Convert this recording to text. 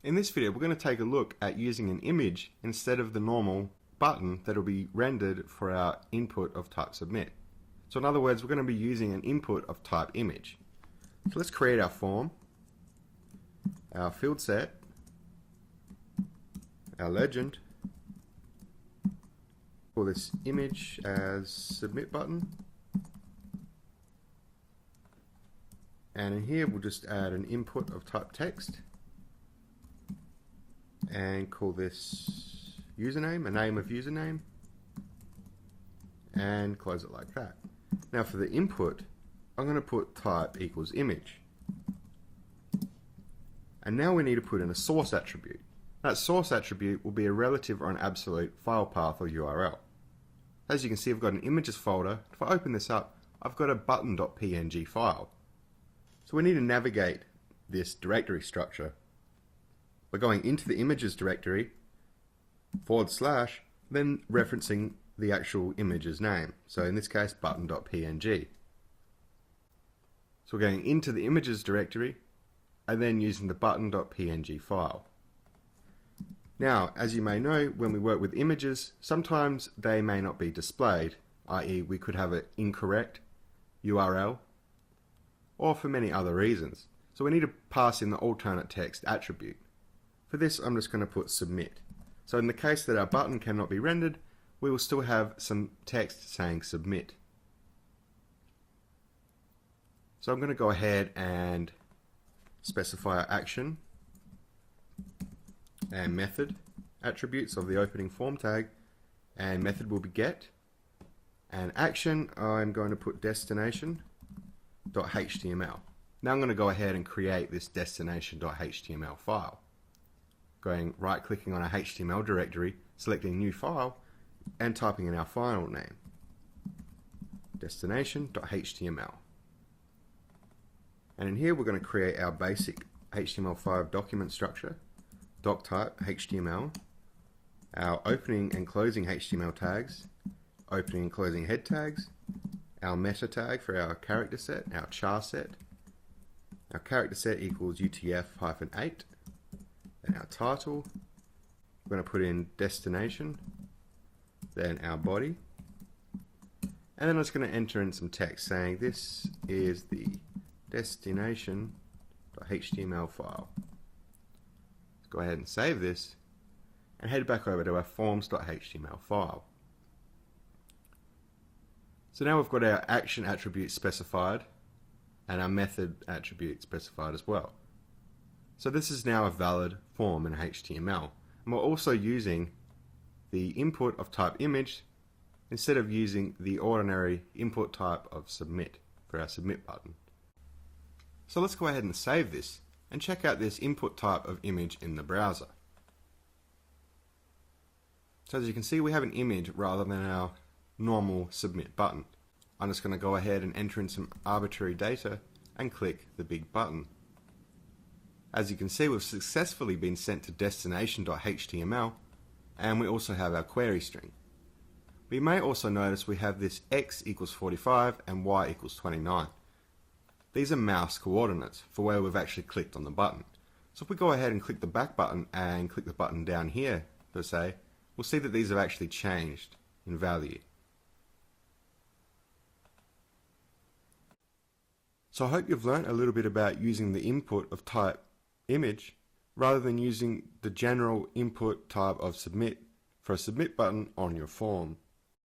In this video, we're going to take a look at using an image instead of the normal button that will be rendered for our input of type submit. So in other words, we're going to be using an input of type image. So let's create our form, our field set, our legend. Call this image as submit button. And in here, we'll just add an input of type text and call this username, a name of username, and close it like that. Now for the input, I'm going to put type equals image. And now we need to put in a source attribute. That source attribute will be a relative or an absolute file path or URL. As you can see, I've got an images folder. If I open this up, I've got a button.png file. So we need to navigate this directory structure. We're going into the images directory, / then referencing the actual image's name. So in this case, button.png. So we're going into the images directory and then using the button.png file. Now, as you may know, when we work with images, sometimes they may not be displayed, i.e. we could have an incorrect URL, or for many other reasons. So we need to pass in the alternate text attribute. For this, I'm just going to put submit. So in the case that our button cannot be rendered, we will still have some text saying submit. So I'm going to go ahead and specify our action and method attributes of the opening form tag, and method will be get, and action I'm going to put destination.html. Now I'm going to go ahead and create this destination.html file. Going right clicking on our HTML directory, selecting new file, and typing in our file name, destination.html. And in here we're going to create our basic HTML5 document structure, doc type HTML, our opening and closing HTML tags, opening and closing head tags, our meta tag for our character set, our char set. Our character set equals UTF-8, and our title, we're going to put in destination, then our body, and then I'm just going to enter in some text saying this is the destination.html file. Let's go ahead and save this and head back over to our forms.html file. So now we've got our action attribute specified and our method attribute specified as well. So this is now a valid form in HTML. And we're also using the input of type image instead of using the ordinary input type of submit for our submit button. So let's go ahead and save this and check out this input type of image in the browser. So as you can see, we have an image rather than our normal submit button. I'm just going to go ahead and enter in some arbitrary data and click the big button. As you can see, we've successfully been sent to destination.html, and we also have our query string. We may also notice we have this x equals 45 and y equals 29. These are mouse coordinates for where we've actually clicked on the button. So if we go ahead and click the back button and click the button down here, per se, we'll see that these have actually changed in value. So I hope you've learnt a little bit about using the input of type image rather than using the general input type of submit for a submit button on your form.